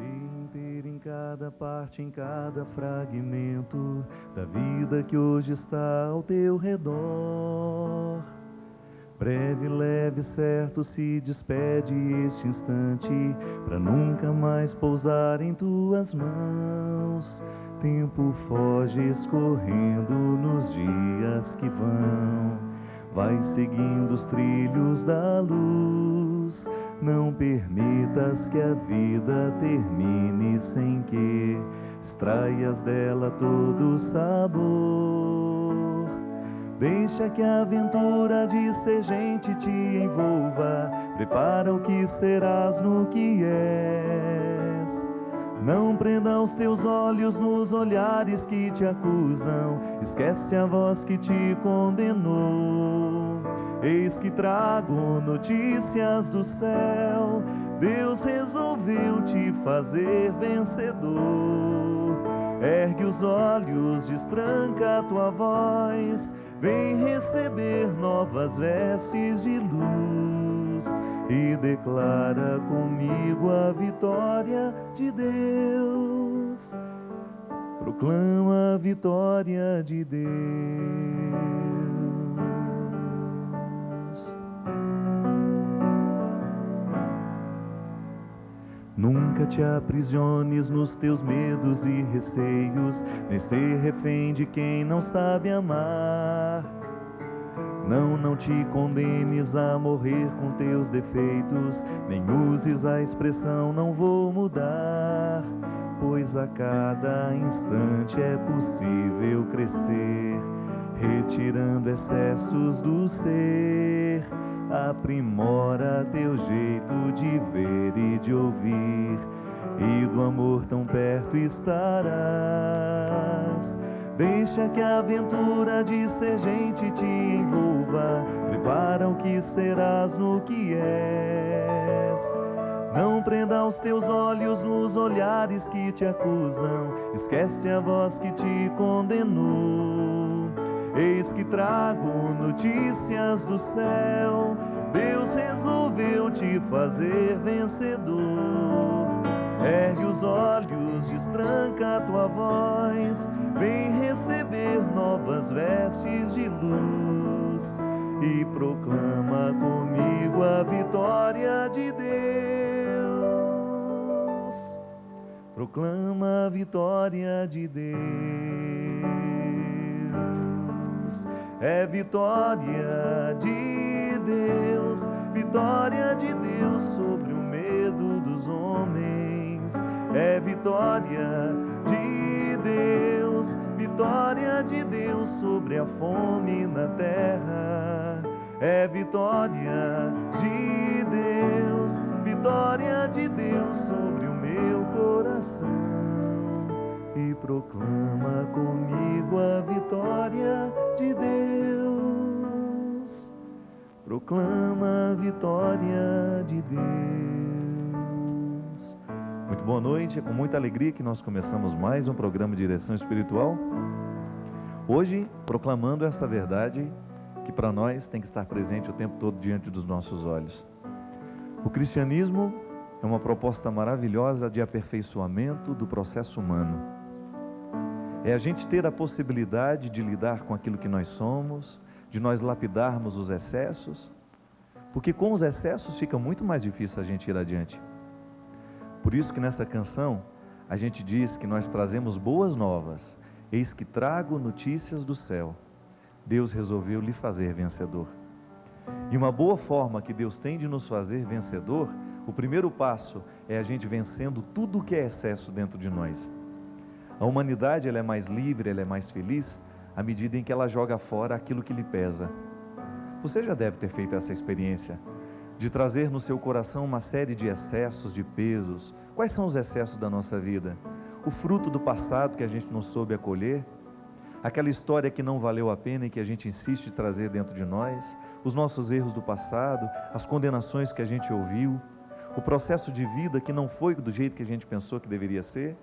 inteiro em cada parte, em cada fragmento da vida que hoje está ao teu redor. Breve, leve, certo, se despede este instante, pra nunca mais pousar em tuas mãos. Tempo foge escorrendo nos dias que vão, vai seguindo os trilhos da luz. Não permitas que a vida termine sem que extraias dela todo o sabor. Deixa que a aventura de ser gente te envolva, prepara o que serás no que és. Não prenda os teus olhos nos olhares que te acusam, esquece a voz que te condenou. Eis que trago notícias do céu, Deus resolveu te fazer vencedor. Ergue os olhos, destranca a tua voz, vem receber novas vestes de luz e declara comigo a vitória de Deus. Proclama a vitória de Deus. Nunca te aprisiones nos teus medos e receios, nem ser refém de quem não sabe amar. Não te condenes a morrer com teus defeitos, nem uses a expressão não vou mudar, pois a cada instante é possível crescer, retirando excessos do ser. Aprimora teu jeito de ver e de ouvir, e do amor tão perto estarás. Deixa que a aventura de ser gente te envolva, prepara o que serás no que és. Não prenda os teus olhos nos olhares que te acusam, esquece a voz que te condenou. Eis que trago notícias do céu, Deus resolveu te fazer vencedor. Ergue os olhos, destranca a tua voz, vem receber novas vestes de luz e proclama comigo a vitória de Deus. Proclama a vitória de Deus. É vitória de Deus, vitória de Deus sobre o medo dos homens. É vitória de Deus, vitória de Deus sobre a fome na terra. É vitória de Deus, vitória de Deus sobre o meu coração. E proclama comigo a vitória de Deus. Proclama a vitória de Deus. Muito boa noite, é com muita alegria que nós começamos mais um programa de direção espiritual. Hoje, proclamando esta verdade que para nós tem que estar presente o tempo todo diante dos nossos olhos. O cristianismo é uma proposta maravilhosa de aperfeiçoamento do processo humano. É a gente ter a possibilidade de lidar com aquilo que nós somos, de nós lapidarmos os excessos, porque com os excessos fica muito mais difícil a gente ir adiante. Por isso que nessa canção a gente diz que nós trazemos boas novas, eis que trago notícias do céu, Deus resolveu lhe fazer vencedor. E uma boa forma que Deus tem de nos fazer vencedor, o primeiro passo é a gente vencendo tudo o que é excesso dentro de nós. A humanidade ela é mais livre, ela é mais feliz à medida em que ela joga fora aquilo que lhe pesa. Você já deve ter feito essa experiência de trazer no seu coração uma série de excessos, de pesos. Quais são os excessos da nossa vida? O fruto do passado que a gente não soube acolher, aquela história que não valeu a pena e que a gente insiste em trazer dentro de nós, os nossos erros do passado, as condenações que a gente ouviu, o processo de vida que não foi do jeito que a gente pensou que deveria ser,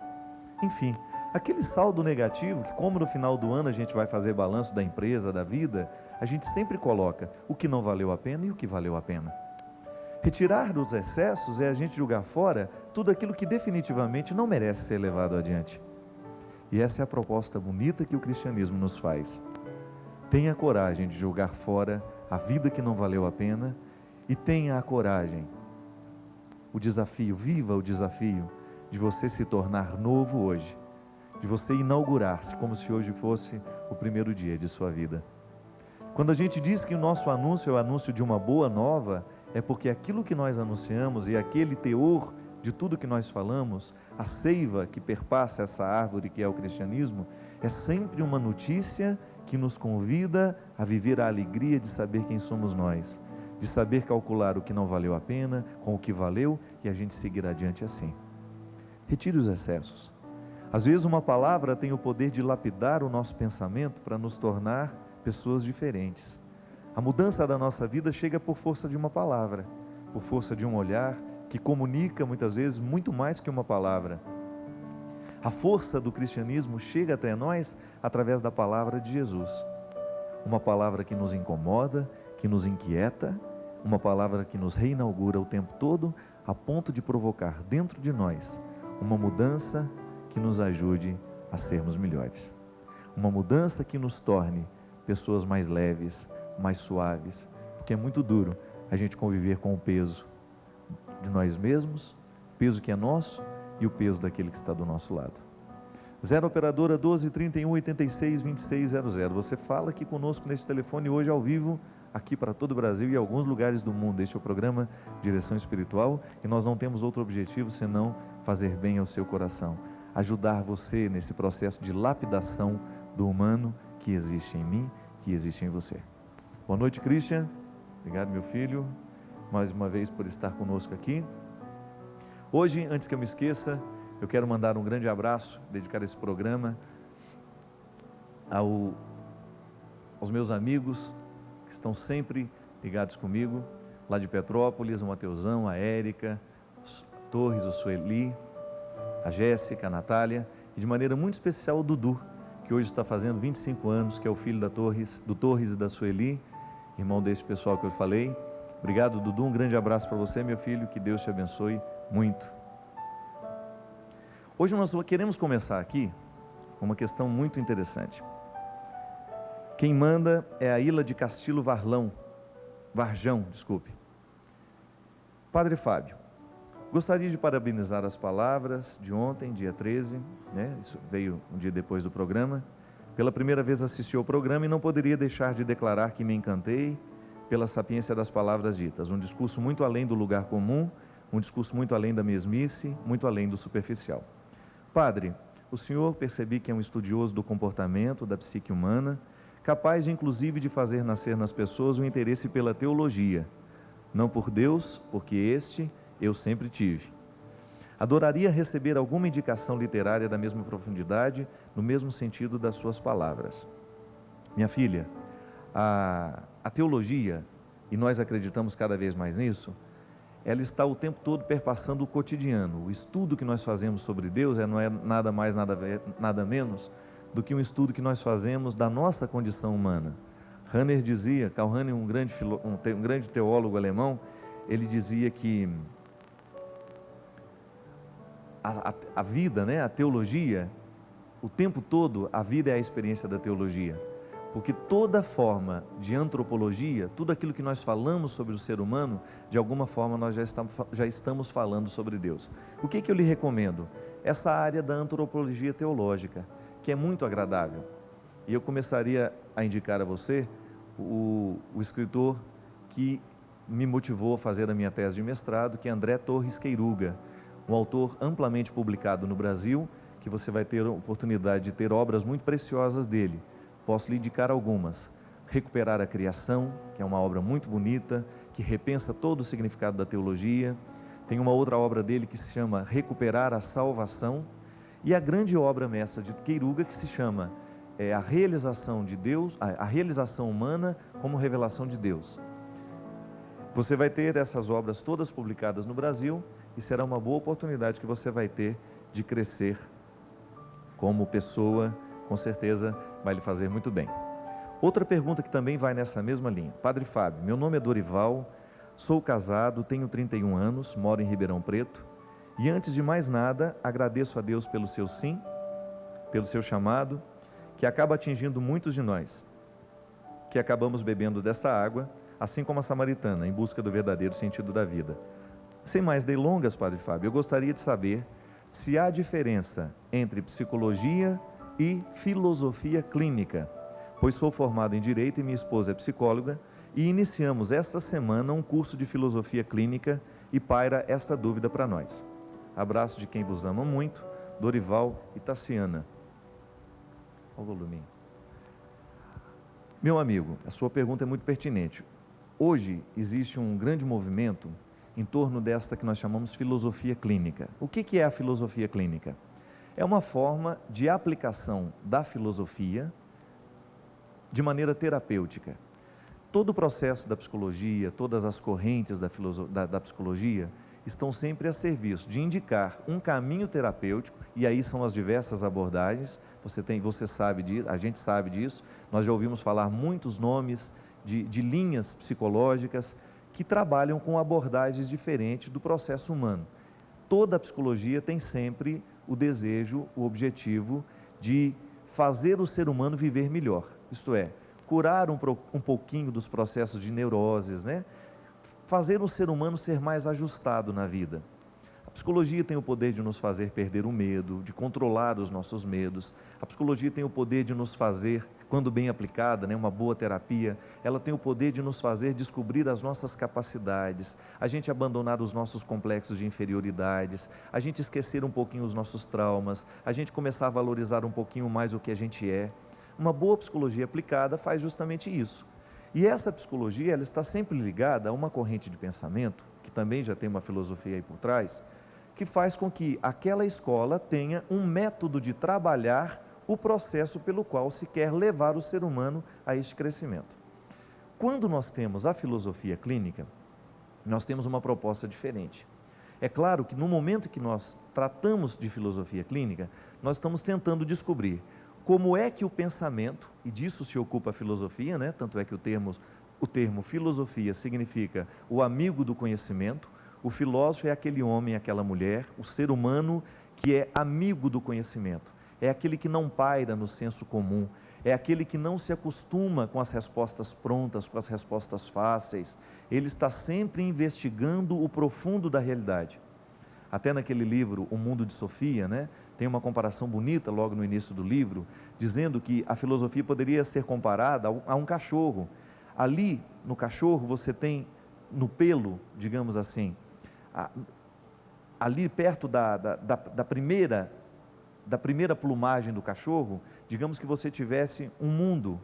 enfim, aquele saldo negativo que, como no final do ano a gente vai fazer balanço da empresa, da vida, a gente sempre coloca o que não valeu a pena e o que valeu a pena. Retirar os excessos é a gente jogar fora tudo aquilo que definitivamente não merece ser levado adiante. E essa é a proposta bonita que o cristianismo nos faz. Tenha a coragem de jogar fora a vida que não valeu a pena e tenha a coragem, o desafio, viva o desafio de você se tornar novo hoje, de você inaugurar-se como se hoje fosse o primeiro dia de sua vida. Quando a gente diz que o nosso anúncio é o anúncio de uma boa nova, é porque aquilo que nós anunciamos e aquele teor de tudo que nós falamos, a seiva que perpassa essa árvore que é o cristianismo, é sempre uma notícia que nos convida a viver a alegria de saber quem somos nós, de saber calcular o que não valeu a pena com o que valeu e a gente seguir adiante assim. Retire os excessos. Às vezes uma palavra tem o poder de lapidar o nosso pensamento para nos tornar pessoas diferentes. A mudança da nossa vida chega por força de uma palavra, por força de um olhar que comunica muitas vezes muito mais que uma palavra. A força do cristianismo chega até nós através da palavra de Jesus. Uma palavra que nos incomoda, que nos inquieta, uma palavra que nos reinaugura o tempo todo, a ponto de provocar dentro de nós uma mudança que nos ajude a sermos melhores. Uma mudança que nos torne pessoas mais leves, mais suaves, porque é muito duro a gente conviver com o peso de nós mesmos, peso que é nosso e o peso daquele que está do nosso lado. 0 operadora 12 31 86 26 00. Você fala aqui conosco nesse telefone hoje ao vivo, aqui para todo o Brasil e alguns lugares do mundo. Este é o programa Direção Espiritual e nós não temos outro objetivo senão fazer bem ao seu coração, ajudar você nesse processo de lapidação do humano que existe em mim, que existe em você. Boa noite, Christian. Obrigado, meu filho, mais uma vez por estar conosco aqui. Hoje, antes que eu me esqueça, eu quero mandar um grande abraço, dedicar esse programa aos meus amigos que estão sempre ligados comigo, lá de Petrópolis, o Mateusão, a Érica, Torres, o Sueli, a Jéssica, a Natália, e de maneira muito especial o Dudu, que hoje está fazendo 25 anos, que é o filho do Torres e da Sueli, irmão desse pessoal que eu falei. Obrigado, Dudu, um grande abraço para você, meu filho, que Deus te abençoe muito. Hoje nós queremos começar aqui com uma questão muito interessante. Quem manda é a Ilha de Castilho Varjão. Padre Fábio, gostaria de parabenizar as palavras de ontem, dia 13, né? Isso veio um dia depois do programa. Pela primeira vez assisti ao programa e não poderia deixar de declarar que me encantei pela sapiência das palavras ditas. Um discurso muito além do lugar comum, um discurso muito além da mesmice, muito além do superficial. Padre, o senhor percebi que é um estudioso do comportamento, da psique humana, capaz inclusive de fazer nascer nas pessoas o interesse pela teologia, não por Deus, porque este eu sempre tive. Adoraria receber alguma indicação literária da mesma profundidade, no mesmo sentido das suas palavras. Minha filha, a teologia, e nós acreditamos cada vez mais nisso, ela está o tempo todo perpassando o cotidiano. O estudo que nós fazemos sobre Deus não é nada mais, nada menos do que um estudo que nós fazemos da nossa condição humana. Rahner dizia, Karl Rahner, um grande teólogo alemão, ele dizia que a vida, né, a teologia, o tempo todo a vida é a experiência da teologia. Porque toda forma de antropologia, tudo aquilo que nós falamos sobre o ser humano, de alguma forma nós já estamos falando sobre Deus. O que eu lhe recomendo? Essa área da antropologia teológica, que é muito agradável. E eu começaria a indicar a você o escritor que me motivou a fazer a minha tese de mestrado, que é André Torres Queiruga, um autor amplamente publicado no Brasil, que você vai ter a oportunidade de ter obras muito preciosas dele. Posso lhe indicar algumas. Recuperar a Criação, que é uma obra muito bonita, que repensa todo o significado da teologia. Tem uma outra obra dele que se chama Recuperar a Salvação. E a grande obra mestra de Queiruga, que se chama A Realização de Deus, a Realização Humana como Revelação de Deus. Você vai ter essas obras todas publicadas no Brasil e será uma boa oportunidade que você vai ter de crescer como pessoa, com certeza vai lhe fazer muito bem. Outra pergunta que também vai nessa mesma linha. Padre Fábio, meu nome é Dorival, Sou casado, tenho 31 anos, moro em Ribeirão Preto e antes de mais nada agradeço a Deus pelo seu sim, pelo seu chamado, que acaba atingindo muitos de nós, que acabamos bebendo desta água, assim como a samaritana, em busca do verdadeiro sentido da vida. Sem mais delongas, Padre Fábio, eu gostaria de saber se há diferença entre psicologia e filosofia clínica, pois sou formado em Direito e minha esposa é psicóloga e iniciamos esta semana um curso de filosofia clínica e paira esta dúvida para nós. Abraço de quem vos ama muito, Dorival e Tassiana. Olha o volume. Meu amigo, a sua pergunta é muito pertinente. Hoje existe um grande movimento em torno desta que nós chamamos filosofia clínica. O que é a filosofia clínica? É uma forma de aplicação da filosofia de maneira terapêutica. Todo o processo da psicologia, todas as correntes da psicologia estão sempre a serviço de indicar um caminho terapêutico, e aí são as diversas abordagens. Você sabe disso, a gente sabe disso, nós já ouvimos falar muitos nomes de linhas psicológicas que trabalham com abordagens diferentes do processo humano. Toda a psicologia tem sempre o desejo, o objetivo de fazer o ser humano viver melhor, isto é, curar um pouquinho dos processos de neuroses, né? Fazer o ser humano ser mais ajustado na vida. A psicologia tem o poder de nos fazer perder o medo, de controlar os nossos medos. A psicologia tem o poder de nos fazer, quando bem aplicada, né, uma boa terapia, ela tem o poder de nos fazer descobrir as nossas capacidades, a gente abandonar os nossos complexos de inferioridades, a gente esquecer um pouquinho os nossos traumas, a gente começar a valorizar um pouquinho mais o que a gente é. Uma boa psicologia aplicada faz justamente isso. E essa psicologia, ela está sempre ligada a uma corrente de pensamento, que também já tem uma filosofia aí por trás, que faz com que aquela escola tenha um método de trabalhar o processo pelo qual se quer levar o ser humano a este crescimento. Quando nós temos a filosofia clínica, nós temos uma proposta diferente. É claro que no momento que nós tratamos de filosofia clínica, nós estamos tentando descobrir como é que o pensamento, e disso se ocupa a filosofia, né? Tanto é que o termo filosofia significa o amigo do conhecimento. O filósofo é aquele homem, aquela mulher, o ser humano que é amigo do conhecimento. É aquele que não paira no senso comum, é aquele que não se acostuma com as respostas prontas, com as respostas fáceis. Ele está sempre investigando o profundo da realidade. Até naquele livro, O Mundo de Sofia, né, tem uma comparação bonita logo no início do livro, dizendo que a filosofia poderia ser comparada a um cachorro. Ali, no cachorro, você tem, no pelo, digamos assim, ali perto da primeira plumagem do cachorro, digamos que você tivesse um mundo,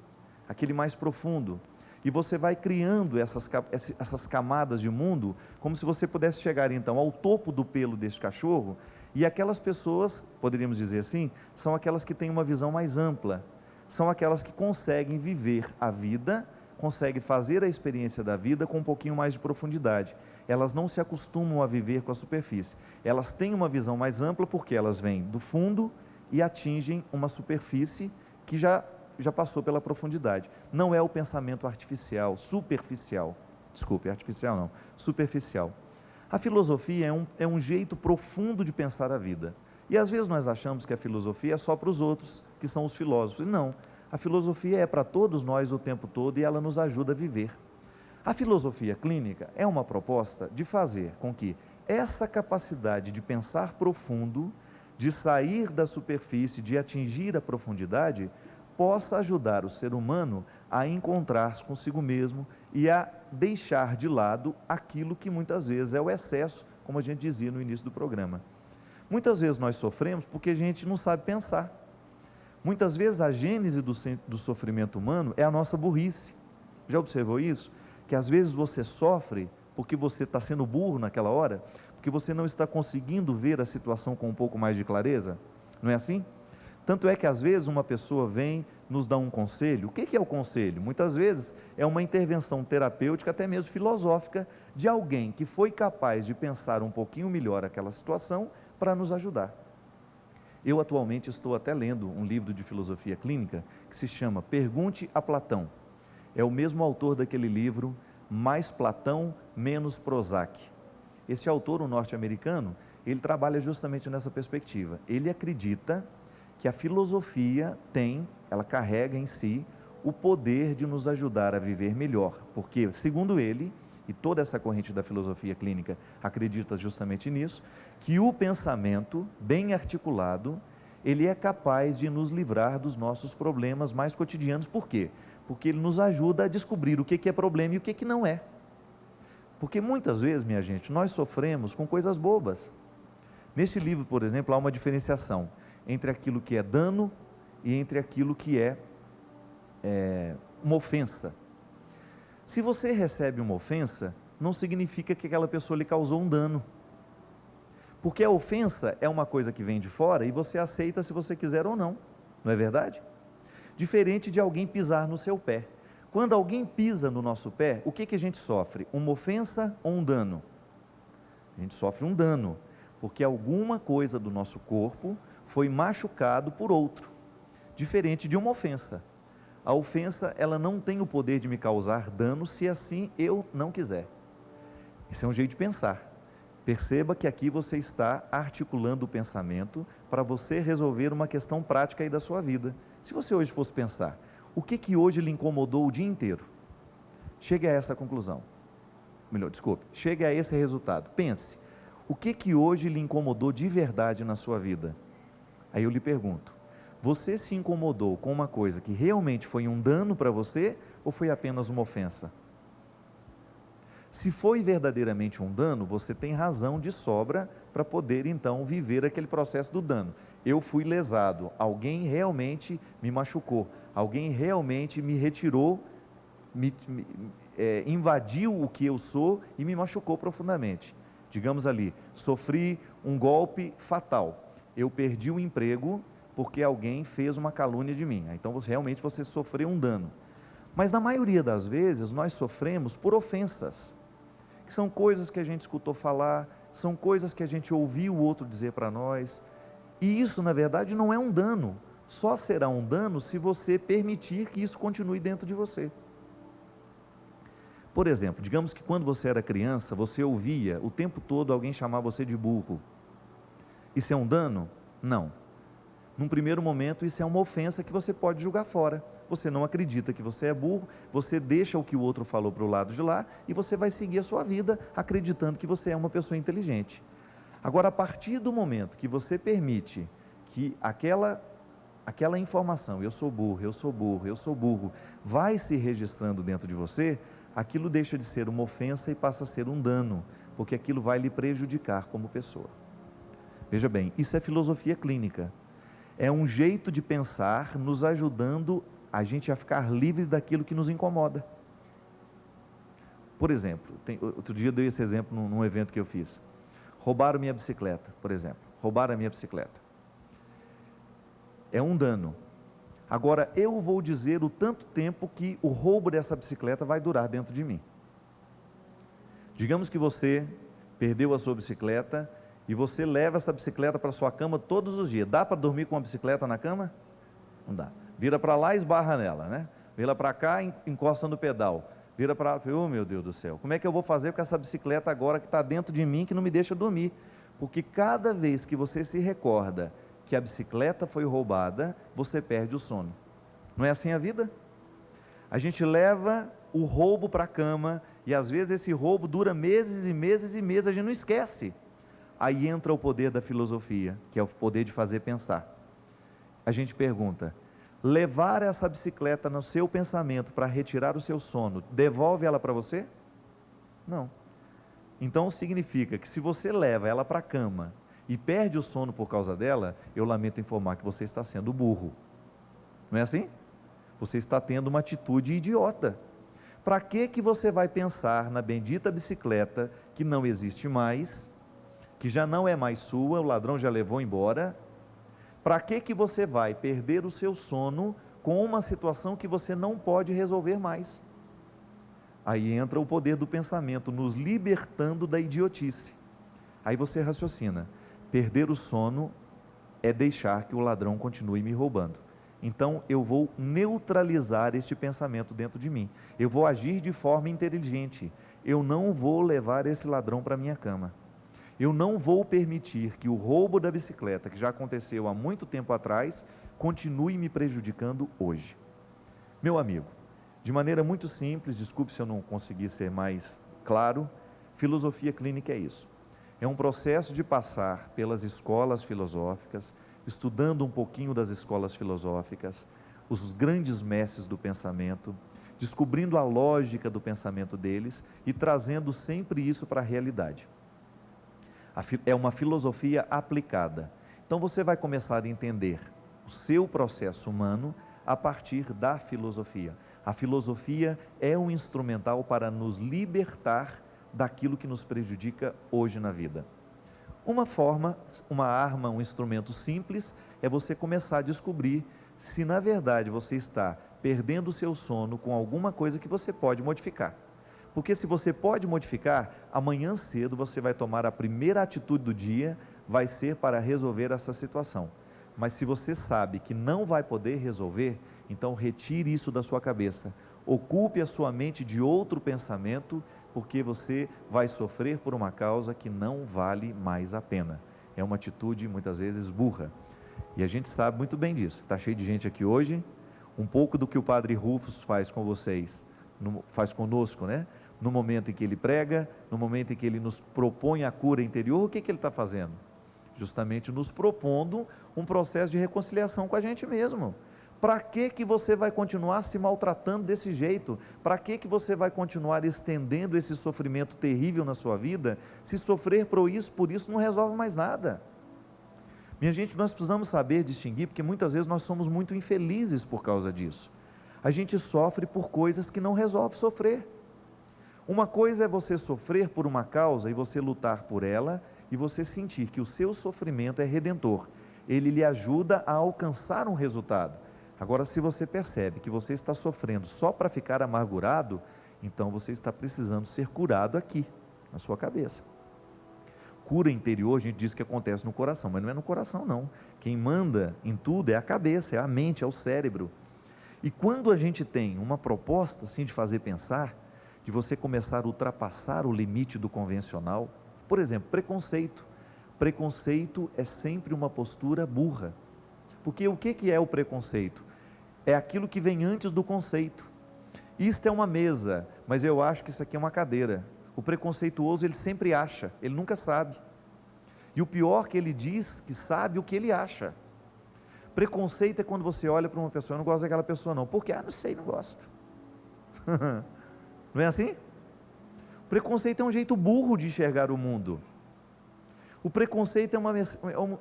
aquele mais profundo, e você vai criando essas camadas de mundo, como se você pudesse chegar então ao topo do pelo desse cachorro, e aquelas pessoas, poderíamos dizer assim, são aquelas que têm uma visão mais ampla, são aquelas que conseguem viver a vida, conseguem fazer a experiência da vida com um pouquinho mais de profundidade. Elas não se acostumam a viver com a superfície, elas têm uma visão mais ampla porque elas vêm do fundo e atingem uma superfície que já passou pela profundidade. Não é o pensamento artificial, superficial, desculpe, artificial não, superficial. A filosofia é um jeito profundo de pensar a vida. E às vezes nós achamos que a filosofia é só para os outros, que são os filósofos. Não, a filosofia é para todos nós o tempo todo e ela nos ajuda a viver. A filosofia clínica é uma proposta de fazer com que essa capacidade de pensar profundo, de sair da superfície, de atingir a profundidade, possa ajudar o ser humano a encontrar-se consigo mesmo e a deixar de lado aquilo que muitas vezes é o excesso, como a gente dizia no início do programa. Muitas vezes nós sofremos porque a gente não sabe pensar. Muitas vezes a gênese do sofrimento humano é a nossa burrice. Já observou isso? Que às vezes você sofre porque você está sendo burro naquela hora, porque você não está conseguindo ver a situação com um pouco mais de clareza. Não é assim? Tanto é que às vezes uma pessoa vem nos dar um conselho. O que é o conselho? Muitas vezes é uma intervenção terapêutica, até mesmo filosófica, de alguém que foi capaz de pensar um pouquinho melhor aquela situação para nos ajudar. Eu atualmente estou até lendo um livro de filosofia clínica que se chama Pergunte a Platão. É o mesmo autor daquele livro mais Platão, menos Prozac. Esse autor, um norte-americano, ele trabalha justamente nessa perspectiva. Ele acredita que a filosofia ela carrega em si o poder de nos ajudar a viver melhor, porque, segundo ele, e toda essa corrente da filosofia clínica acredita justamente nisso, que o pensamento bem articulado, ele é capaz de nos livrar dos nossos problemas mais cotidianos. Por quê? Porque ele nos ajuda a descobrir o que é problema e o que não é. Porque muitas vezes, minha gente, nós sofremos com coisas bobas. Neste livro, por exemplo, há uma diferenciação entre aquilo que é dano e entre aquilo que é uma ofensa. Se você recebe uma ofensa, não significa que aquela pessoa lhe causou um dano. Porque a ofensa é uma coisa que vem de fora e você aceita se você quiser ou não. Não é verdade? Diferente de alguém pisar no seu pé. Quando alguém pisa no nosso pé, o que a gente sofre? Uma ofensa ou um dano? A gente sofre um dano, porque alguma coisa do nosso corpo foi machucado por outro. Diferente de uma ofensa. A ofensa, ela não tem o poder de me causar dano se assim eu não quiser. Esse é um jeito de pensar. Perceba que aqui você está articulando o pensamento para você resolver uma questão prática aí da sua vida. Se você hoje fosse pensar, o que hoje lhe incomodou o dia inteiro? Chegue a essa conclusão. Chegue a esse resultado. Pense, o que hoje lhe incomodou de verdade na sua vida? Aí eu lhe pergunto, você se incomodou com uma coisa que realmente foi um dano para você ou foi apenas uma ofensa? Se foi verdadeiramente um dano, você tem razão de sobra para poder então viver aquele processo do dano. Eu fui lesado, alguém realmente me machucou, alguém realmente me retirou, invadiu o que eu sou e me machucou profundamente. Digamos ali, sofri um golpe fatal, eu perdi o emprego porque alguém fez uma calúnia de mim. Então realmente você sofreu um dano. Mas na maioria das vezes nós sofremos por ofensas, que são coisas que a gente escutou falar, são coisas que a gente ouviu o outro dizer para nós, e isso na verdade não é um dano, só será um dano se você permitir que isso continue dentro de você. Por exemplo, digamos que quando você era criança, você ouvia o tempo todo alguém chamar você de burro. Isso é um dano? Não. Num primeiro momento, isso é uma ofensa que você pode jogar fora. Você não acredita que você é burro, você deixa o que o outro falou para o lado de lá e você vai seguir a sua vida acreditando que você é uma pessoa inteligente. Agora, a partir do momento que você permite que aquela informação, eu sou burro, eu sou burro, eu sou burro, vai se registrando dentro de você, aquilo deixa de ser uma ofensa e passa a ser um dano, porque aquilo vai lhe prejudicar como pessoa. Veja bem, isso é filosofia clínica. É um jeito de pensar nos ajudando a gente a ficar livre daquilo que nos incomoda. Por exemplo, outro dia eu dei esse exemplo num evento que eu fiz. Roubaram minha bicicleta, por exemplo. Roubaram a minha bicicleta. É um dano. Agora, eu vou dizer o tanto tempo que o roubo dessa bicicleta vai durar dentro de mim. Digamos que você perdeu a sua bicicleta e você leva essa bicicleta para a sua cama todos os dias. Dá para dormir com uma bicicleta na cama? Não dá. Vira para lá e esbarra nela, né? Vira para cá e encosta no pedal. Vira para lá, oh meu Deus do céu, como é que eu vou fazer com essa bicicleta agora que está dentro de mim, que não me deixa dormir? Porque cada vez que você se recorda que a bicicleta foi roubada, você perde o sono. Não é assim a vida? A gente leva o roubo para a cama e às vezes esse roubo dura meses e meses e meses, a gente não esquece. Aí entra o poder da filosofia, que é o poder de fazer pensar. A gente pergunta, levar essa bicicleta no seu pensamento para retirar o seu sono, devolve ela para você? Não. Então significa que se você leva ela para a cama e perde o sono por causa dela, eu lamento informar que você está sendo burro. Não é assim? Você está tendo uma atitude idiota. Para que você vai pensar na bendita bicicleta que não existe mais, que já não é mais sua, o ladrão já levou embora? Para que você vai perder o seu sono com uma situação que você não pode resolver mais? Aí entra o poder do pensamento, nos libertando da idiotice. Aí você raciocina, perder o sono é deixar que o ladrão continue me roubando. então eu vou neutralizar este pensamento dentro de mim. Eu vou agir de forma inteligente. Eu não vou levar esse ladrão para a minha cama. Eu não vou permitir que o roubo da bicicleta, que já aconteceu há muito tempo atrás, continue me prejudicando hoje. Meu amigo, de maneira muito simples, desculpe se eu não conseguir ser mais claro, filosofia clínica é isso. É um processo de passar pelas escolas filosóficas, estudando um pouquinho das escolas filosóficas, os grandes mestres do pensamento, descobrindo a lógica do pensamento deles e trazendo sempre isso para a realidade. É uma filosofia aplicada. Então você vai começar a entender o seu processo humano a partir da filosofia. A filosofia é um instrumental para nos libertar daquilo que nos prejudica hoje na vida. Uma forma, uma arma, um instrumento simples é você começar a descobrir se na verdade você está perdendo o seu sono com alguma coisa que você pode modificar. Porque se você pode modificar, amanhã cedo você vai tomar a primeira atitude do dia, vai ser para resolver essa situação. Mas se você sabe que não vai poder resolver, então retire isso da sua cabeça. Ocupe a sua mente de outro pensamento, porque você vai sofrer por uma causa que não vale mais a pena. É uma atitude muitas vezes burra. E a gente sabe muito bem disso. Está cheio de gente aqui hoje. Um pouco do que o Padre Rufus faz com vocês, faz conosco, né? No momento em que ele prega, no momento em que ele nos propõe a cura interior, o que ele está fazendo? Justamente nos propondo um processo de reconciliação com a gente mesmo. Para que você vai continuar se maltratando desse jeito? Para que você vai continuar estendendo esse sofrimento terrível na sua vida, se sofrer por isso não resolve mais nada? Minha gente, nós precisamos saber distinguir, porque muitas vezes nós somos muito infelizes por causa disso. A gente sofre por coisas que não resolve sofrer. Uma coisa é você sofrer por uma causa e você lutar por ela, e você sentir que o seu sofrimento é redentor. Ele lhe ajuda a alcançar um resultado. Agora, se você percebe que você está sofrendo só para ficar amargurado, então você está precisando ser curado aqui, na sua cabeça. Cura interior, a gente diz que acontece no coração, mas não é no coração não. Quem manda em tudo é a cabeça, é a mente, é o cérebro. E quando a gente tem uma proposta assim de fazer pensar, de você começar a ultrapassar o limite do convencional, por exemplo, preconceito. Preconceito é sempre uma postura burra. Porque o que é o preconceito? É aquilo que vem antes do conceito. Isto é uma mesa, mas eu acho que isso aqui é uma cadeira. O preconceituoso, ele sempre acha, ele nunca sabe. E o pior que ele diz que sabe o que ele acha. Preconceito é quando você olha para uma pessoa, eu não gosto daquela pessoa não. Por quê? Não sei, não gosto. Não é assim? O preconceito é um jeito burro de enxergar o mundo. O preconceito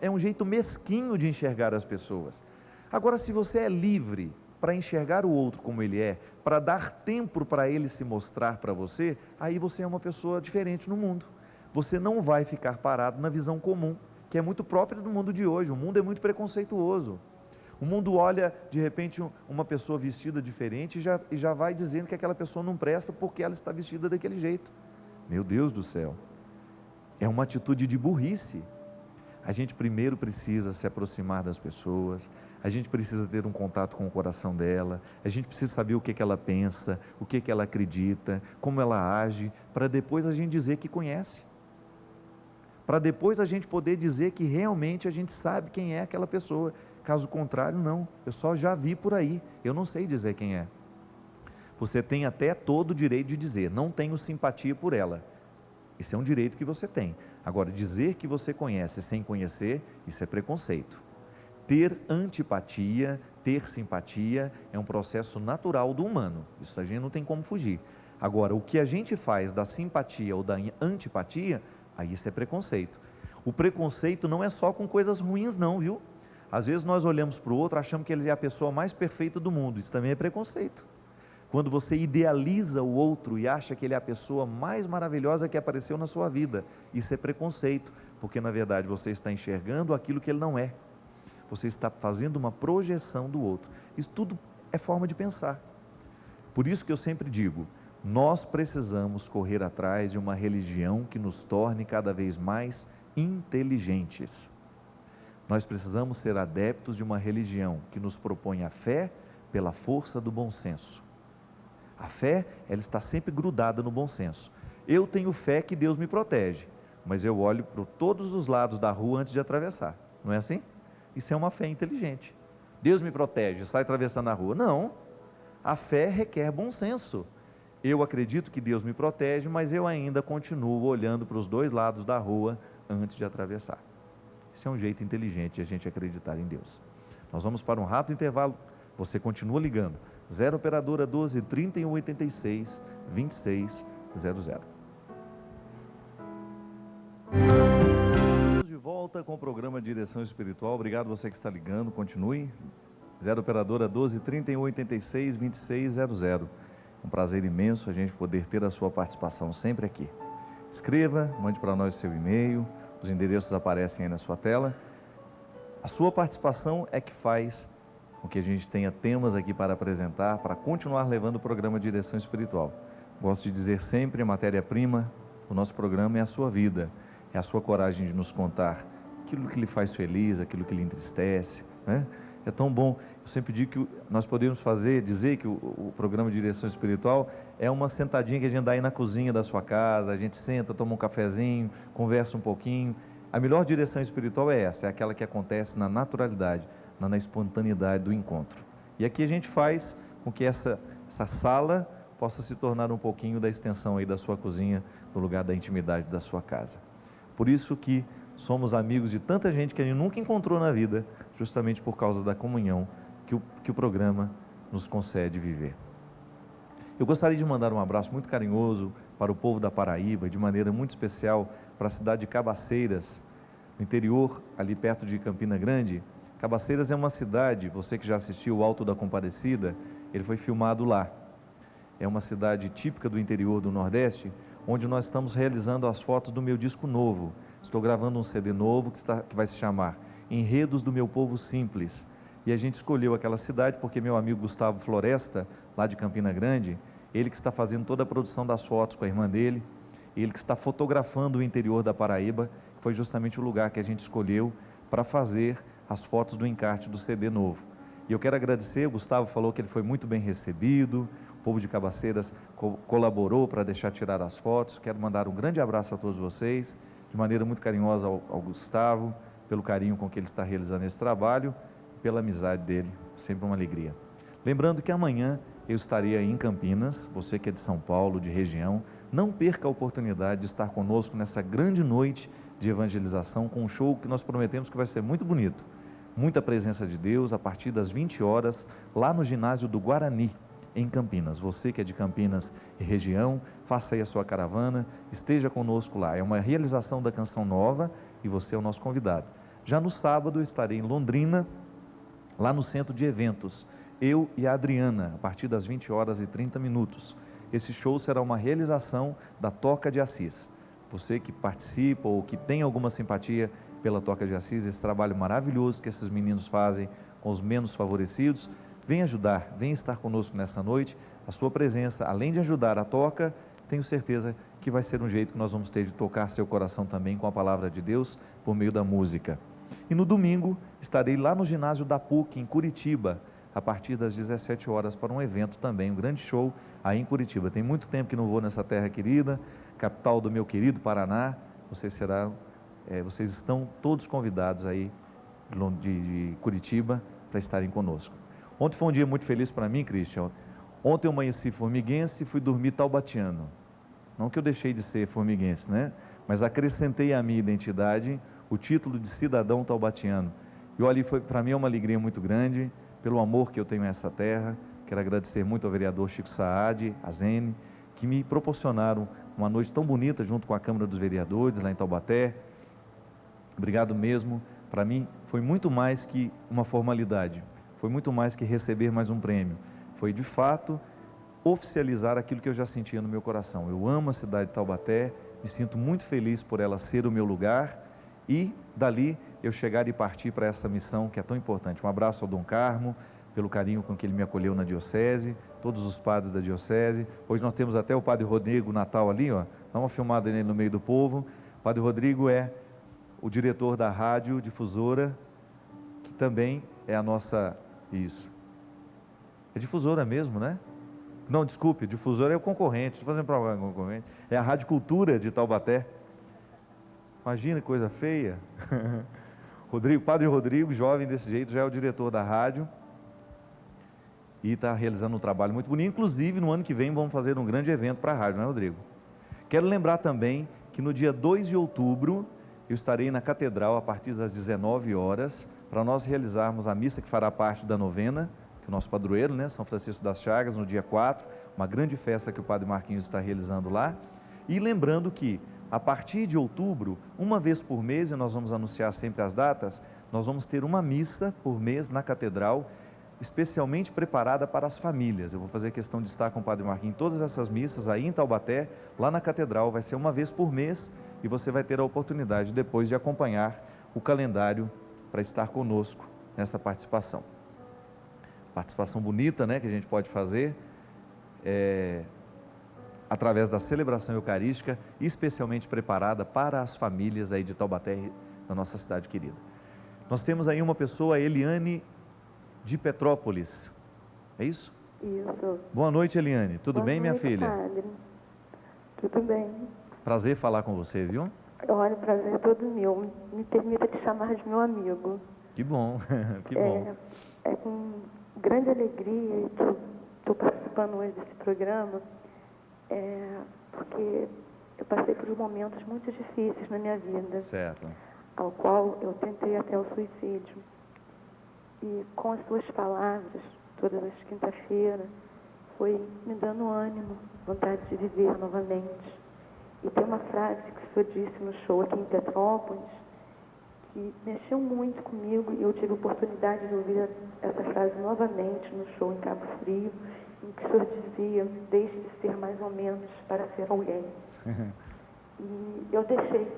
é um jeito mesquinho de enxergar as pessoas. Agora, se você é livre para enxergar o outro como ele é, para dar tempo para ele se mostrar para você, aí você é uma pessoa diferente no mundo. Você não vai ficar parado na visão comum, que é muito própria do mundo de hoje. O mundo é muito preconceituoso. O mundo olha, de repente, uma pessoa vestida diferente e já vai dizendo que aquela pessoa não presta porque ela está vestida daquele jeito. Meu Deus do céu. É uma atitude de burrice. A gente primeiro precisa se aproximar das pessoas, a gente precisa ter um contato com o coração dela, a gente precisa saber o que ela pensa, o que ela acredita, como ela age, para depois a gente dizer que conhece. Para depois a gente poder dizer que realmente a gente sabe quem é aquela pessoa. Caso contrário, não, eu só já vi por aí, eu não sei dizer quem é. Você tem até todo o direito de dizer, não tenho simpatia por ela. Isso é um direito que você tem. Agora, dizer que você conhece sem conhecer, isso é preconceito. Ter antipatia, ter simpatia, é um processo natural do humano. Isso a gente não tem como fugir. Agora, o que a gente faz da simpatia ou da antipatia, aí isso é preconceito. O preconceito não é só com coisas ruins não, viu? Às vezes nós olhamos para o outro, achamos que ele é a pessoa mais perfeita do mundo. Isso também é preconceito. Quando você idealiza o outro e acha que ele é a pessoa mais maravilhosa que apareceu na sua vida, isso é preconceito, porque na verdade você está enxergando aquilo que ele não é. Você está fazendo uma projeção do outro. Isso tudo é forma de pensar. Por isso que eu sempre digo, nós precisamos correr atrás de uma religião que nos torne cada vez mais inteligentes. Nós precisamos ser adeptos de uma religião que nos propõe a fé pela força do bom senso. A fé, ela está sempre grudada no bom senso. Eu tenho fé que Deus me protege, mas eu olho para todos os lados da rua antes de atravessar. Não é assim? Isso é uma fé inteligente. Deus me protege, sai atravessando a rua. Não. A fé requer bom senso. Eu acredito que Deus me protege, mas eu ainda continuo olhando para os dois lados da rua antes de atravessar. Esse é um jeito inteligente de a gente acreditar em Deus. Nós vamos para um rápido intervalo. Você continua ligando. 0 operadora 12 31 86 26 00. Estamos de volta com o programa Direção Espiritual. Obrigado você que está ligando. Continue. 0 operadora 12 31 86 26 00. Um prazer imenso a gente poder ter a sua participação sempre aqui. Escreva, mande para nós seu e-mail. Os endereços aparecem aí na sua tela. A sua participação é que faz com que a gente tenha temas aqui para apresentar, para continuar levando o programa Direção Espiritual. Gosto de dizer sempre, a matéria-prima do nosso programa é a sua vida, é a sua coragem de nos contar aquilo que lhe faz feliz, aquilo que lhe entristece, né? É tão bom, eu sempre digo que nós podemos dizer que o programa de Direção Espiritual é uma sentadinha que a gente dá aí na cozinha da sua casa, a gente senta, toma um cafezinho, conversa um pouquinho. A melhor direção espiritual é essa, é aquela que acontece na naturalidade, na espontaneidade do encontro. E aqui a gente faz com que essa sala possa se tornar um pouquinho da extensão aí da sua cozinha, no lugar da intimidade da sua casa. Por isso que somos amigos de tanta gente que a gente nunca encontrou na vida, justamente por causa da comunhão que o programa nos concede viver. Eu gostaria de mandar um abraço muito carinhoso para o povo da Paraíba, de maneira muito especial para a cidade de Cabaceiras, no interior, ali perto de Campina Grande. Cabaceiras é uma cidade, você que já assistiu o Alto da Compadecida, ele foi filmado lá. É uma cidade típica do interior do Nordeste, onde nós estamos realizando as fotos do meu disco novo. Estou gravando um CD novo que vai se chamar Enredos do Meu Povo Simples. E a gente escolheu aquela cidade porque meu amigo Gustavo Floresta, lá de Campina Grande, ele que está fazendo toda a produção das fotos com a irmã dele, ele que está fotografando o interior da Paraíba, que foi justamente o lugar que a gente escolheu para fazer as fotos do encarte do CD novo. E eu quero agradecer, o Gustavo falou que ele foi muito bem recebido, o povo de Cabaceiras colaborou para deixar tirar as fotos. Quero mandar um grande abraço a todos vocês, de maneira muito carinhosa ao Gustavo, pelo carinho com que ele está realizando esse trabalho, pela amizade dele, sempre uma alegria. Lembrando que amanhã eu estarei aí em Campinas, você que é de São Paulo, de região, não perca a oportunidade de estar conosco nessa grande noite de evangelização, com um show que nós prometemos que vai ser muito bonito. Muita presença de Deus, a partir das 20 horas, lá no ginásio do Guarani, em Campinas. Você que é de Campinas e região, faça aí a sua caravana, esteja conosco lá. É uma realização da Canção Nova e você é o nosso convidado. Já no sábado estarei em Londrina, lá no centro de eventos, eu e a Adriana, a partir das 20 horas e 30 minutos. Esse show será uma realização da Toca de Assis. Você que participa ou que tem alguma simpatia pela Toca de Assis, esse trabalho maravilhoso que esses meninos fazem com os menos favorecidos, vem ajudar, vem estar conosco nessa noite. A sua presença, além de ajudar a Toca, tenho certeza que vai ser um jeito que nós vamos ter de tocar seu coração também com a palavra de Deus, por meio da música. E no domingo, estarei lá no ginásio da PUC, em Curitiba, a partir das 17 horas, para um evento também, um grande show aí em Curitiba. Tem muito tempo que não vou nessa terra querida, capital do meu querido Paraná. Vocês estão todos convidados aí de Curitiba para estarem conosco. Ontem foi um dia muito feliz para mim, Christian. Ontem eu amanheci formiguense e fui dormir taubatiano. Não que eu deixei de ser formiguense, né? Mas acrescentei à minha identidade o título de cidadão taubatiano. E olha, para mim é uma alegria muito grande, pelo amor que eu tenho a essa terra. Quero agradecer muito ao vereador Chico Saad, a Zene, que me proporcionaram uma noite tão bonita junto com a Câmara dos Vereadores, lá em Taubaté. Obrigado mesmo. Para mim foi muito mais que uma formalidade, foi muito mais que receber mais um prêmio. Foi de fato oficializar aquilo que eu já sentia no meu coração. Eu amo a cidade de Taubaté, me sinto muito feliz por ela ser o meu lugar e dali eu chegar e partir para essa missão que é tão importante. Um abraço ao Dom Carmo, pelo carinho com que ele me acolheu na diocese, todos os padres da diocese. Hoje nós temos até o Padre Rodrigo Natal ali, ó, dá uma filmada nele no meio do povo. O Padre Rodrigo é o diretor da rádio difusora também é a nossa... Isso. É difusora mesmo, né? Não, desculpe, difusora é o concorrente. Estou fazendo problema com o concorrente. É a Rádio Cultura de Taubaté. Imagina que coisa feia. Padre Rodrigo, jovem desse jeito, já é o diretor da rádio. E está realizando um trabalho muito bonito. Inclusive, no ano que vem, vamos fazer um grande evento para a rádio, não é, Rodrigo? Quero lembrar também que no dia 2 de outubro, eu estarei na Catedral a partir das 19 horas, para nós realizarmos a missa que fará parte da novena, que o nosso padroeiro, né, São Francisco das Chagas, no dia 4, uma grande festa que o Padre Marquinhos está realizando lá. E lembrando que, a partir de outubro, uma vez por mês, e nós vamos anunciar sempre as datas, nós vamos ter uma missa por mês na Catedral, especialmente preparada para as famílias. Eu vou fazer questão de estar com o Padre Marquinhos em todas essas missas aí em Taubaté, lá na Catedral, vai ser uma vez por mês, e você vai ter a oportunidade depois de acompanhar o calendário para estar conosco nessa participação. Participação bonita, né, que a gente pode fazer através da celebração eucarística, especialmente preparada para as famílias aí de Taubaté, da nossa cidade querida. Nós temos aí uma pessoa, Eliane de Petrópolis, é isso? Isso. Boa noite, Eliane. Tudo bem, minha filha? Padre. Tudo bem. Prazer falar com você, viu? Olha, o prazer é todo meu. Me permita te chamar de meu amigo. Que bom, que bom. É com grande alegria que eu estou participando hoje desse programa, porque eu passei por momentos muito difíceis na minha vida. Certo. Ao qual eu tentei até o suicídio. E com as suas palavras, todas as quinta-feiras, foi me dando ânimo, vontade de viver novamente. E tem uma frase que o senhor disse no show aqui em Petrópolis, que mexeu muito comigo, e eu tive a oportunidade de ouvir essa frase novamente no show em Cabo Frio, em que o senhor dizia: deixe de ser mais ou menos para ser alguém. E eu deixei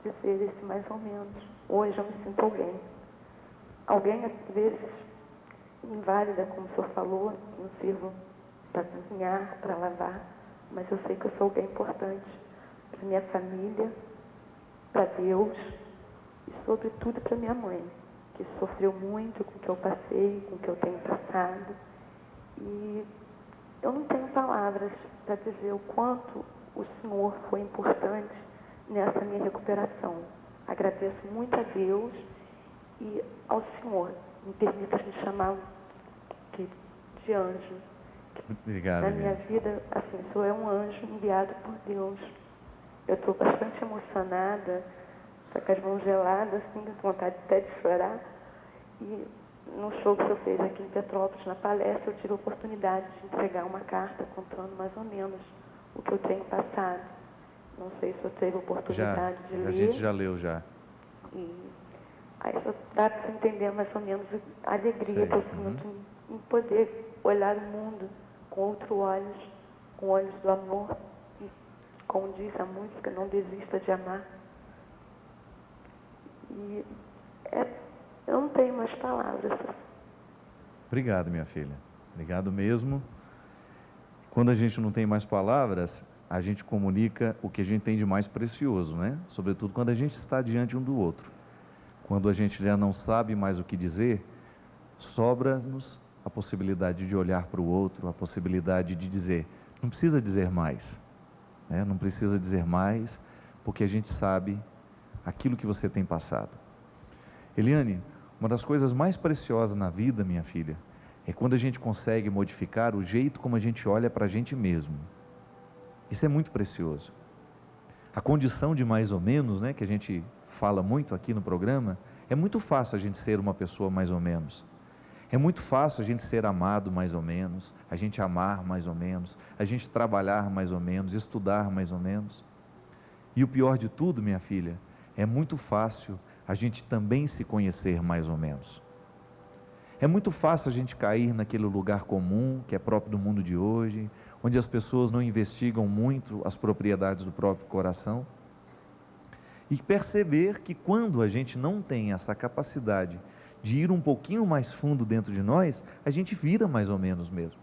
de ser esse mais ou menos. Hoje eu me sinto alguém. Alguém, às vezes, inválida, como o senhor falou, não sirvo para cozinhar, para lavar, mas eu sei que eu sou alguém importante para minha família, para Deus e, sobretudo, para minha mãe, que sofreu muito com o que eu passei, com o que eu tenho passado. E eu não tenho palavras para dizer o quanto o senhor foi importante nessa minha recuperação. Agradeço muito a Deus e ao senhor. Me permita me chamar de anjo. Obrigado. Na minha vida, assim, o senhor é um anjo enviado por Deus. Eu estou bastante emocionada, só com as mãos geladas, assim, com vontade até de chorar. E no show que o senhor fez aqui em Petrópolis, na palestra, eu tive a oportunidade de entregar uma carta contando mais ou menos o que eu tenho passado. Não sei se o senhor teve a oportunidade de ler. A gente já leu já. E aí só dá para entender mais ou menos a alegria que eu sinto em poder olhar o mundo com outros olhos, com olhos do amor. E, como diz a música, não desista de amar. E eu não tenho mais palavras. Obrigado, minha filha. Obrigado mesmo. Quando a gente não tem mais palavras, a gente comunica o que a gente tem de mais precioso, né? Sobretudo quando a gente está diante um do outro. Quando a gente já não sabe mais o que dizer, sobra-nos a possibilidade de olhar para o outro, a possibilidade de dizer. Não precisa dizer mais, né? Não precisa dizer mais, porque a gente sabe aquilo que você tem passado. Eliane, uma das coisas mais preciosas na vida, minha filha, é quando a gente consegue modificar o jeito como a gente olha para a gente mesmo. Isso é muito precioso. A condição de mais ou menos, né, que a gente fala muito aqui no programa, é muito fácil a gente ser uma pessoa mais ou menos. É muito fácil a gente ser amado mais ou menos, a gente amar mais ou menos, a gente trabalhar mais ou menos, estudar mais ou menos. E o pior de tudo, minha filha, é muito fácil a gente também se conhecer mais ou menos. É muito fácil a gente cair naquele lugar comum que é próprio do mundo de hoje, onde as pessoas não investigam muito as propriedades do próprio coração, e perceber que quando a gente não tem essa capacidade de ir um pouquinho mais fundo dentro de nós, a gente vira mais ou menos mesmo.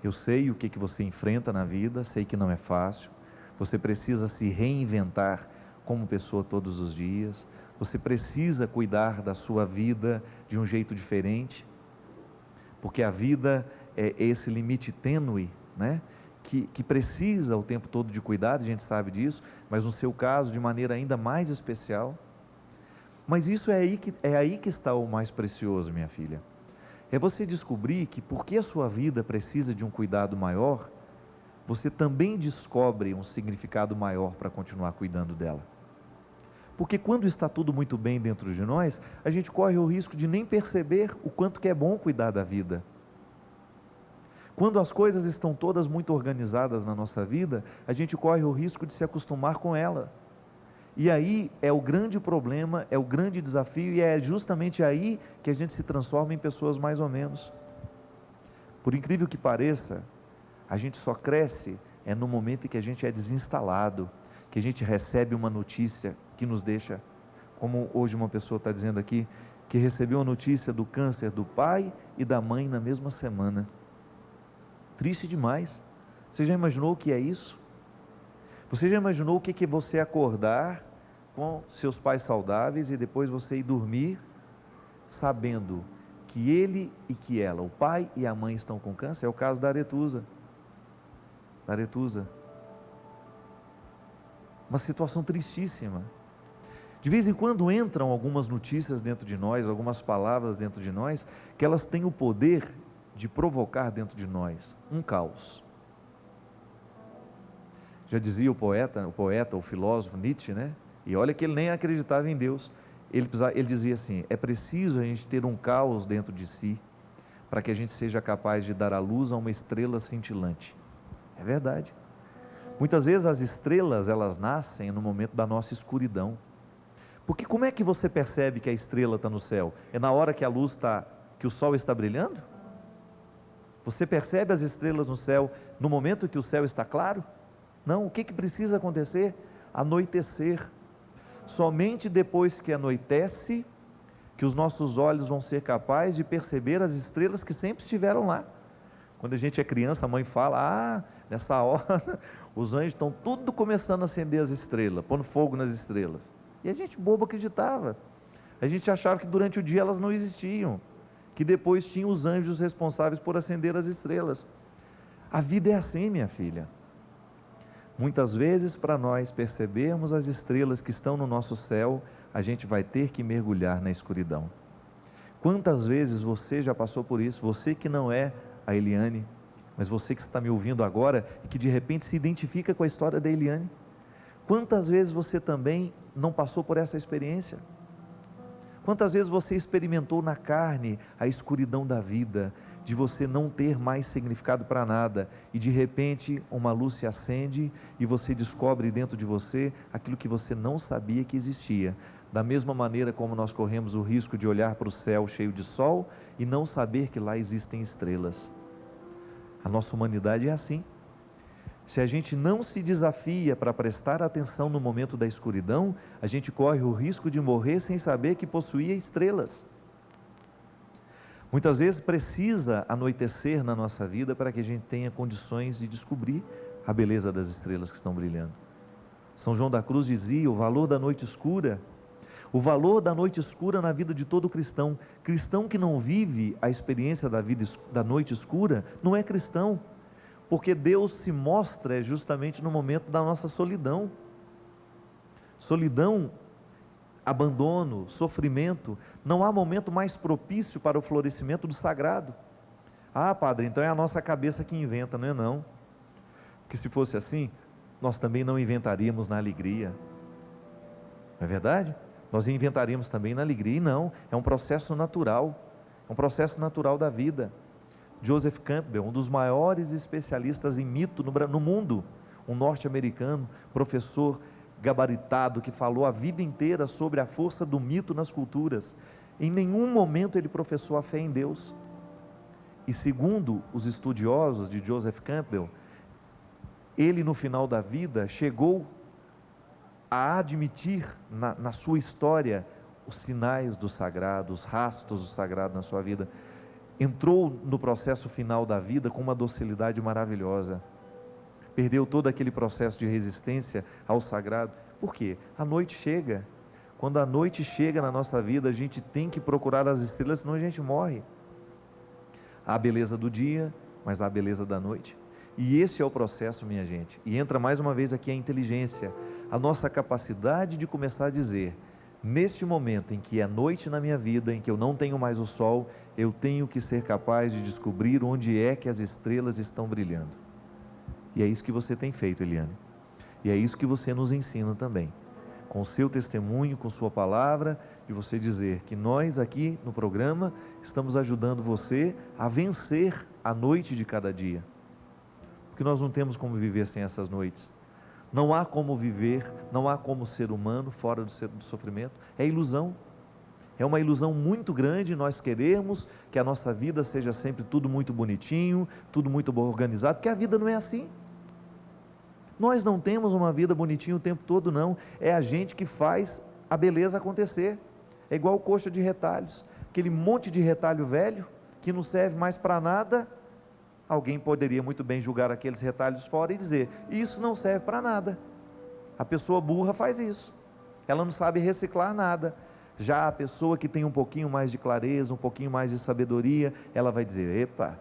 Eu sei o que você enfrenta na vida, sei que não é fácil, você precisa se reinventar como pessoa todos os dias, Você precisa cuidar da sua vida de um jeito diferente, porque a vida é esse limite tênue, né? Que precisa o tempo todo de cuidado, a gente sabe disso, mas no seu caso de maneira ainda mais especial. Mas isso é aí que está o mais precioso, minha filha. É você descobrir que porque a sua vida precisa de um cuidado maior, você também descobre um significado maior para continuar cuidando dela. Porque quando está tudo muito bem dentro de nós, a gente corre o risco de nem perceber o quanto que é bom cuidar da vida. Quando as coisas estão todas muito organizadas na nossa vida, a gente corre o risco de se acostumar com ela. E aí é o grande problema, é o grande desafio, e é justamente aí que a gente se transforma em pessoas mais ou menos. Por incrível que pareça, a gente só cresce no momento em que a gente é desinstalado, que a gente recebe uma notícia que nos deixa, como hoje uma pessoa está dizendo aqui, que recebeu a notícia do câncer do pai e da mãe na mesma semana. Triste demais. Você já imaginou o que é isso? Você já imaginou o que é você acordar com seus pais saudáveis e depois você ir dormir sabendo que ele e que ela, o pai e a mãe, estão com câncer? É o caso da Aretusa. Uma situação tristíssima. De vez em quando entram algumas notícias dentro de nós, algumas palavras dentro de nós, que elas têm o poder de provocar dentro de nós um caos. Já dizia o poeta, o filósofo Nietzsche, né? E olha que ele nem acreditava em Deus. Ele dizia assim: é preciso a gente ter um caos dentro de si, para que a gente seja capaz de dar à luz a uma estrela cintilante. É verdade. Muitas vezes as estrelas, elas nascem no momento da nossa escuridão. Porque como é que você percebe que a estrela está no céu? É na hora que que o sol está brilhando? Você percebe as estrelas no céu no momento que o céu está claro? Não, o que precisa acontecer? Anoitecer. Somente depois que anoitece, que os nossos olhos vão ser capazes de perceber as estrelas que sempre estiveram lá. Quando a gente é criança, a mãe fala: nessa hora, os anjos estão tudo começando a acender as estrelas, pondo fogo nas estrelas. E a gente bobo acreditava. A gente achava que durante o dia elas não existiam, que depois tinham os anjos responsáveis por acender as estrelas. A vida é assim, minha filha. Muitas vezes, para nós percebermos as estrelas que estão no nosso céu, a gente vai ter que mergulhar na escuridão. Quantas vezes você já passou por isso? Você que não é a Eliane, mas você que está me ouvindo agora e que de repente se identifica com a história da Eliane. Quantas vezes você também não passou por essa experiência? Quantas vezes você experimentou na carne a escuridão da vida, de você não ter mais significado para nada, e de repente uma luz se acende e você descobre dentro de você aquilo que você não sabia que existia. Da mesma maneira como nós corremos o risco de olhar para o céu cheio de sol e não saber que lá existem estrelas. A nossa humanidade é assim. Se a gente não se desafia para prestar atenção no momento da escuridão, a gente corre o risco de morrer sem saber que possuía estrelas. Muitas vezes precisa anoitecer na nossa vida para que a gente tenha condições de descobrir a beleza das estrelas que estão brilhando. São João da Cruz dizia: o valor da noite escura. O valor da noite escura na vida de todo cristão. Cristão que não vive a experiência da noite escura, não é cristão. Porque Deus se mostra justamente no momento da nossa solidão. Solidão, abandono, sofrimento. Não há momento mais propício para o florescimento do sagrado. Padre, então é a nossa cabeça que inventa, não é não? Porque se fosse assim, nós também não inventaríamos na alegria. Não é verdade? Nós inventaríamos também na alegria, e não, é um processo natural. É um processo natural da vida. Joseph Campbell, um dos maiores especialistas em mito no mundo, um norte-americano, professor gabaritado, que falou a vida inteira sobre a força do mito nas culturas. Em nenhum momento ele professou a fé em Deus. E segundo os estudiosos de Joseph Campbell, ele no final da vida chegou a admitir na sua história os sinais do sagrado, os rastros do sagrado na sua vida. Entrou no processo final da vida com uma docilidade maravilhosa. Perdeu todo aquele processo de resistência ao sagrado. Por quê? A noite chega. Quando a noite chega na nossa vida, a gente tem que procurar as estrelas, senão a gente morre. Há a beleza do dia, mas há a beleza da noite. E esse é o processo, minha gente. E entra mais uma vez aqui a inteligência, a nossa capacidade de começar a dizer: neste momento em que é noite na minha vida, em que eu não tenho mais o sol, eu tenho que ser capaz de descobrir onde é que as estrelas estão brilhando. E é isso que você tem feito, Eliane. E é isso que você nos ensina também. Com o seu testemunho, com sua palavra, de você dizer que nós aqui no programa estamos ajudando você a vencer a noite de cada dia. Porque nós não temos como viver sem essas noites. Não há como viver, não há como ser humano fora do sofrimento. É ilusão. É uma ilusão muito grande nós queremos que a nossa vida seja sempre tudo muito bonitinho, tudo muito organizado, porque a vida não é assim. Nós não temos uma vida bonitinha o tempo todo, não. É a gente que faz a beleza acontecer. É igual coxa de retalhos. Aquele monte de retalho velho, que não serve mais para nada. Alguém poderia muito bem julgar aqueles retalhos fora e dizer: isso não serve para nada. A pessoa burra faz isso. Ela não sabe reciclar nada. Já a pessoa que tem um pouquinho mais de clareza, um pouquinho mais de sabedoria, ela vai dizer: epa,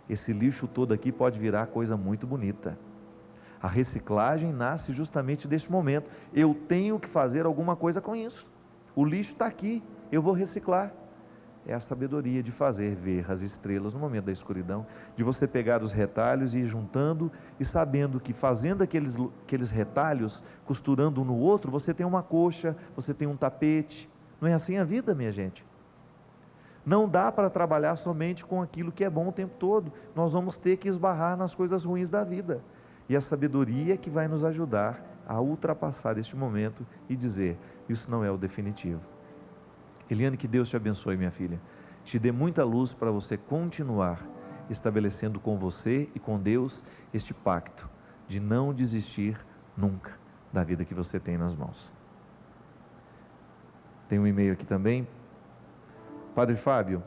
esse lixo todo aqui pode virar coisa muito bonita. A reciclagem nasce justamente deste momento. Eu tenho que fazer alguma coisa com isso. O lixo está aqui, eu vou reciclar. É a sabedoria de fazer ver as estrelas no momento da escuridão, de você pegar os retalhos e ir juntando, e sabendo que fazendo aqueles retalhos, costurando um no outro, você tem uma coxa, você tem um tapete. Não é assim a vida, minha gente? Não dá para trabalhar somente com aquilo que é bom o tempo todo. Nós vamos ter que esbarrar nas coisas ruins da vida. E a sabedoria que vai nos ajudar a ultrapassar este momento e dizer: isso não é o definitivo. Eliane, que Deus te abençoe, minha filha. Te dê muita luz para você continuar estabelecendo com você e com Deus este pacto de não desistir nunca da vida que você tem nas mãos. Tem um e-mail aqui também. Padre Fábio,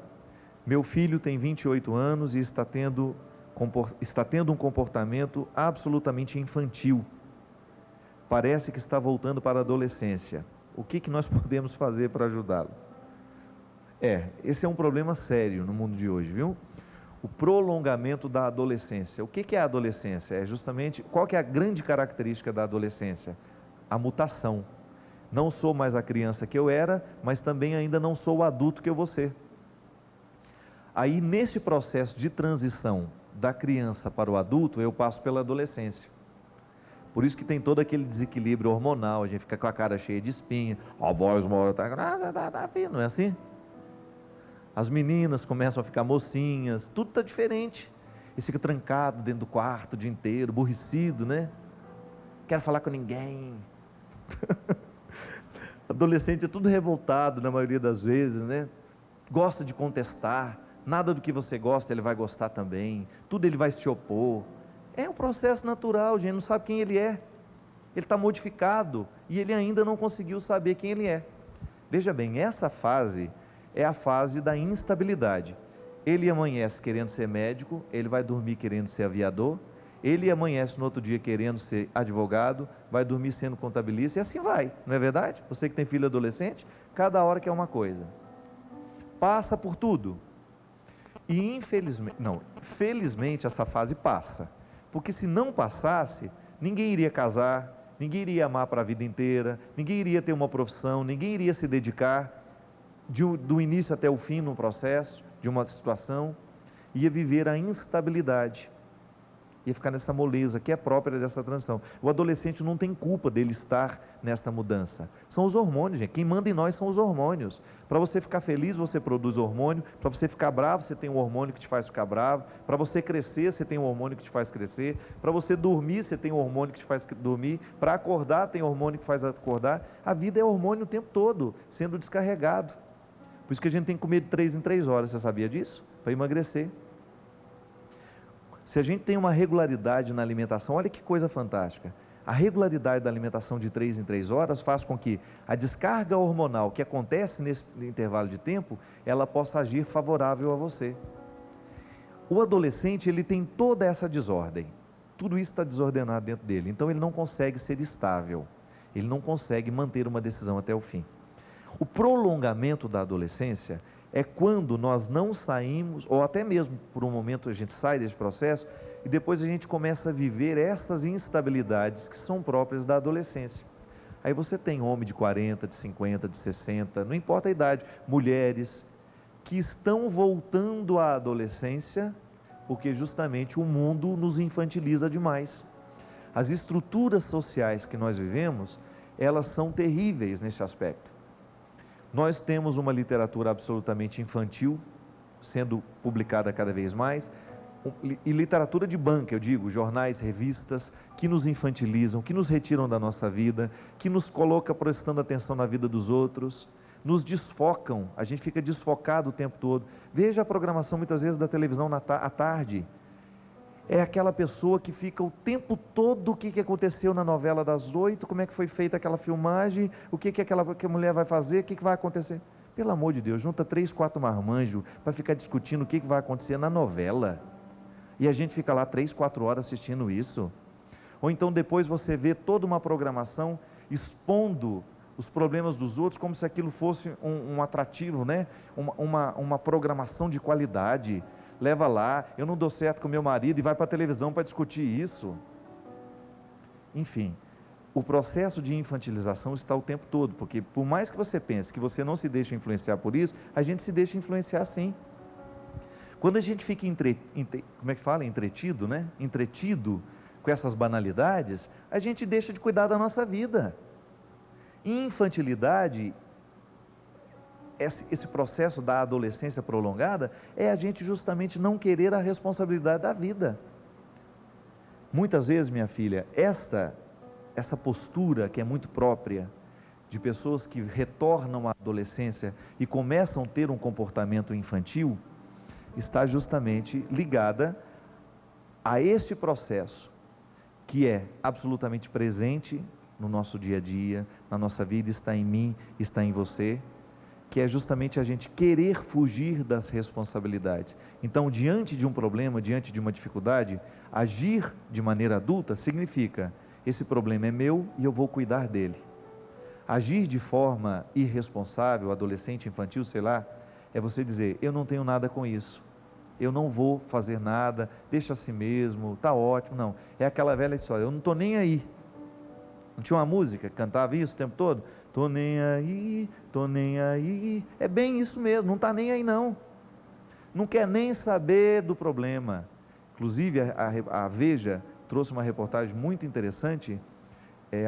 meu filho tem 28 anos e está tendo um comportamento absolutamente infantil. Parece que está voltando para a adolescência. O que nós podemos fazer para ajudá-lo? Esse é um problema sério no mundo de hoje, viu? O prolongamento da adolescência. O que é a adolescência? É justamente, qual que é a grande característica da adolescência? A mutação. Não sou mais a criança que eu era, mas também ainda não sou o adulto que eu vou ser. Aí, nesse processo de transição da criança para o adulto, eu passo pela adolescência. Por isso que tem todo aquele desequilíbrio hormonal, a gente fica com a cara cheia de espinha, a voz uma hora está, não é assim? As meninas começam a ficar mocinhas, tudo está diferente. E fica trancado dentro do quarto o dia inteiro, aborrecido, né? Quero falar com ninguém. Adolescente é tudo revoltado na maioria das vezes, né? Gosta de contestar, nada do que você gosta ele vai gostar também, tudo ele vai se opor. É um processo natural, gente, não sabe quem ele é. Ele está modificado e ele ainda não conseguiu saber quem ele é. Veja bem, essa fase é a fase da instabilidade. Ele amanhece querendo ser médico, ele vai dormir querendo ser aviador, ele amanhece no outro dia querendo ser advogado, vai dormir sendo contabilista, e assim vai, não é verdade? Você que tem filho adolescente, cada hora quer uma coisa. Passa por tudo. E felizmente essa fase passa. Porque se não passasse, ninguém iria casar, ninguém iria amar para a vida inteira, ninguém iria ter uma profissão, ninguém iria se dedicar do início até o fim num processo, de uma situação, ia viver a instabilidade, ia ficar nessa moleza que é própria dessa transição. O adolescente não tem culpa dele estar nesta mudança, são os hormônios, gente. Quem manda em nós são os hormônios. Para você ficar feliz, você produz hormônio, para você ficar bravo, você tem um hormônio que te faz ficar bravo, para você crescer, você tem um hormônio que te faz crescer, para você dormir, você tem um hormônio que te faz dormir, para acordar, tem hormônio que faz acordar. A vida é hormônio o tempo todo, sendo descarregado. Por isso que a gente tem que comer de 3 em 3 horas, você sabia disso? Para emagrecer. Se a gente tem uma regularidade na alimentação, olha que coisa fantástica. A regularidade da alimentação de 3 em 3 horas faz com que a descarga hormonal que acontece nesse intervalo de tempo, ela possa agir favorável a você. O adolescente, ele tem toda essa desordem. Tudo isso está desordenado dentro dele. Então ele não consegue ser estável. Ele não consegue manter uma decisão até o fim. O prolongamento da adolescência é quando nós não saímos, ou até mesmo por um momento a gente sai desse processo, e depois a gente começa a viver essas instabilidades que são próprias da adolescência. Aí você tem homem de 40, de 50, de 60, não importa a idade, mulheres que estão voltando à adolescência, porque justamente o mundo nos infantiliza demais. As estruturas sociais que nós vivemos, elas são terríveis nesse aspecto. Nós temos uma literatura absolutamente infantil, sendo publicada cada vez mais, e literatura de banca, eu digo, jornais, revistas, que nos infantilizam, que nos retiram da nossa vida, que nos coloca prestando atenção na vida dos outros, nos desfocam, a gente fica desfocado o tempo todo. Veja a programação muitas vezes da televisão à tarde, é aquela pessoa que fica o tempo todo, o que aconteceu na novela das 8, como é que foi feita aquela filmagem, o que a mulher vai fazer, o que vai acontecer. Pelo amor de Deus, junta 3, 4 marmanjos para ficar discutindo o que vai acontecer na novela, e a gente fica lá 3, 4 horas assistindo isso. Ou então depois você vê toda uma programação expondo os problemas dos outros, como se aquilo fosse um atrativo, né? Uma programação de qualidade. Leva lá, eu não dou certo com meu marido, e vai para a televisão para discutir isso. Enfim, o processo de infantilização está o tempo todo, porque por mais que você pense que você não se deixa influenciar por isso, a gente se deixa influenciar sim. Quando a gente fica entretido, né? Entretido com essas banalidades, a gente deixa de cuidar da nossa vida. Infantilidade, esse processo da adolescência prolongada, é a gente justamente não querer a responsabilidade da vida. Muitas vezes, minha filha, essa postura que é muito própria de pessoas que retornam à adolescência e começam a ter um comportamento infantil, está justamente ligada a esse processo que é absolutamente presente no nosso dia a dia, na nossa vida, está em mim, está em você, que é justamente a gente querer fugir das responsabilidades. Então, diante de um problema, diante de uma dificuldade, agir de maneira adulta significa: esse problema é meu e eu vou cuidar dele. Agir de forma irresponsável, adolescente, infantil, sei lá, é você dizer: eu não tenho nada com isso, eu não vou fazer nada, deixa assim mesmo, está ótimo. Não, é aquela velha história, eu não estou nem aí. Não tinha uma música que cantava isso o tempo todo? Tô nem aí, tô nem aí. É bem isso mesmo, não está nem aí não. Não quer nem saber do problema. Inclusive a Veja trouxe uma reportagem muito interessante,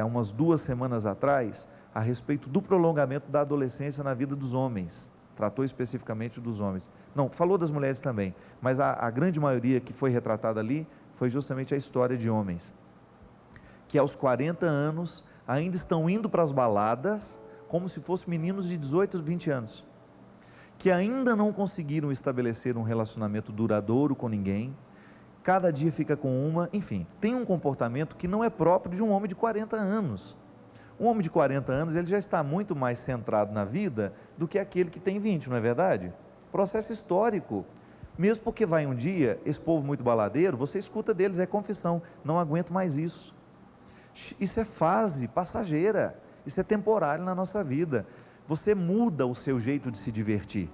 há umas 2 semanas atrás, a respeito do prolongamento da adolescência na vida dos homens. Tratou especificamente dos homens. Não, falou das mulheres também, mas a grande maioria que foi retratada ali foi justamente a história de homens que aos 40 anos ainda estão indo para as baladas como se fossem meninos de 18, 20 anos, que ainda não conseguiram estabelecer um relacionamento duradouro com ninguém, cada dia fica com uma, enfim, tem um comportamento que não é próprio de um homem de 40 anos. Um homem de 40 anos, ele já está muito mais centrado na vida do que aquele que tem 20, não é verdade? Processo histórico. Mesmo porque vai um dia, esse povo muito baladeiro, você escuta deles, é confissão: não aguento mais isso. Isso é fase passageira, isso é temporário na nossa vida. Você muda o seu jeito de se divertir.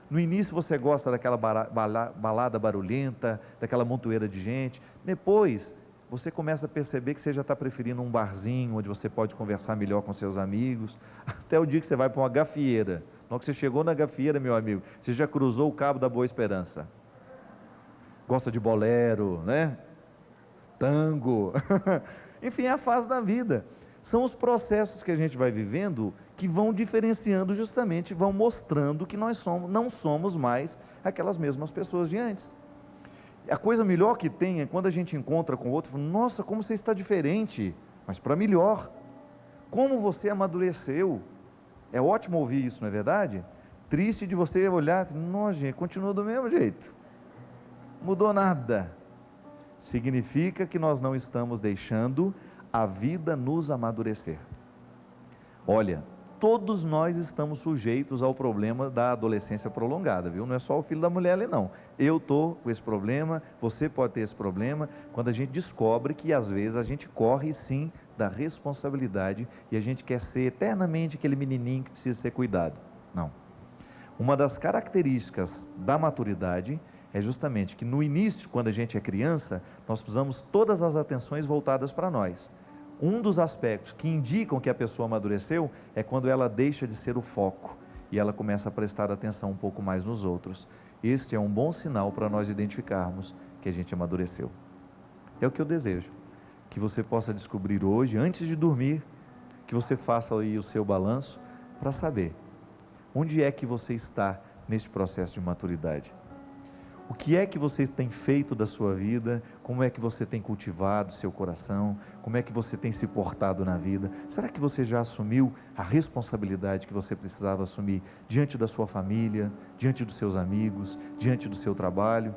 No início você gosta daquela balada barulhenta, daquela montoeira de gente. Depois você começa a perceber que você já está preferindo um barzinho, onde você pode conversar melhor com seus amigos, até o dia que você vai para uma gafieira. Na hora que você chegou na gafieira, meu amigo, você já cruzou o Cabo da Boa Esperança. Gosta de bolero, né? Tango. Enfim, é a fase da vida. São os processos que a gente vai vivendo que vão diferenciando justamente, vão mostrando que nós não somos mais aquelas mesmas pessoas de antes. A coisa melhor que tem é quando a gente encontra com o outro, fala: nossa, como você está diferente, mas para melhor. Como você amadureceu. É ótimo ouvir isso, não é verdade? Triste de você olhar: nossa, gente, continua do mesmo jeito. Mudou nada. Significa que nós não estamos deixando a vida nos amadurecer. Olha, todos nós estamos sujeitos ao problema da adolescência prolongada, viu? Não é só o filho da mulher ali não. Eu estou com esse problema, você pode ter esse problema, quando a gente descobre que às vezes a gente corre sim da responsabilidade e a gente quer ser eternamente aquele menininho que precisa ser cuidado. Não. Uma das características da maturidade é justamente que no início, quando a gente é criança, nós precisamos todas as atenções voltadas para nós. Um dos aspectos que indicam que a pessoa amadureceu é quando ela deixa de ser o foco e ela começa a prestar atenção um pouco mais nos outros. Este é um bom sinal para nós identificarmos que a gente amadureceu. É o que eu desejo, que você possa descobrir hoje, antes de dormir, que você faça aí o seu balanço para saber onde é que você está neste processo de maturidade. O que é que você tem feito da sua vida? Como é que você tem cultivado seu coração? Como é que você tem se portado na vida? Será que você já assumiu a responsabilidade que você precisava assumir diante da sua família, diante dos seus amigos, diante do seu trabalho?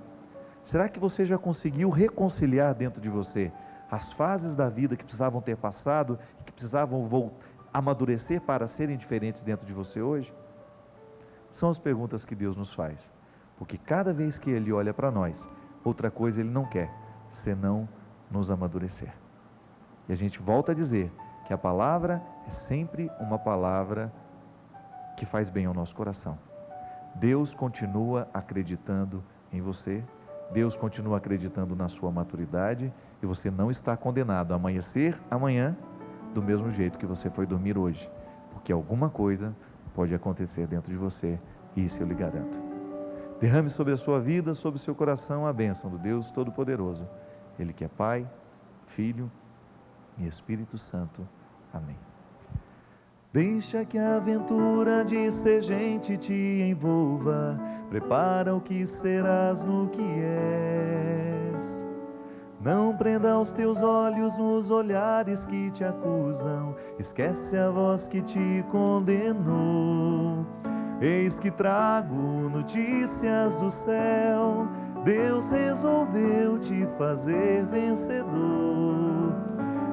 Será que você já conseguiu reconciliar dentro de você as fases da vida que precisavam ter passado e que precisavam amadurecer para serem diferentes dentro de você hoje? São as perguntas que Deus nos faz. Porque cada vez que Ele olha para nós, outra coisa Ele não quer, senão nos amadurecer. E a gente volta a dizer que a palavra é sempre uma palavra que faz bem ao nosso coração. Deus continua acreditando em você, Deus continua acreditando na sua maturidade, e você não está condenado a amanhecer amanhã do mesmo jeito que você foi dormir hoje, porque alguma coisa pode acontecer dentro de você, e isso eu lhe garanto. Derrame sobre a sua vida, sobre o seu coração, a bênção do Deus Todo-Poderoso, Ele que é Pai, Filho e Espírito Santo. Amém. Deixa que a aventura de ser gente te envolva, prepara o que serás no que és. Não prenda os teus olhos nos olhares que te acusam, esquece a voz que te condenou. Eis que trago notícias do céu, Deus resolveu te fazer vencedor.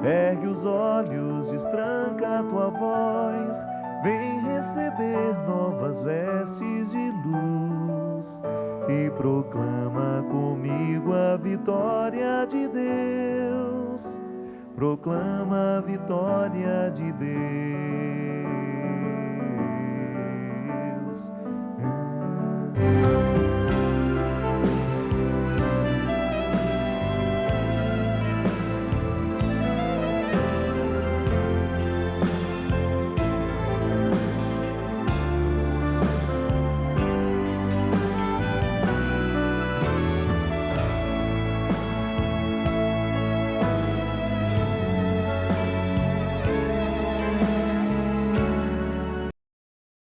Ergue os olhos, destranca a tua voz, vem receber novas vestes de luz e proclama comigo a vitória de Deus. Proclama a vitória de Deus.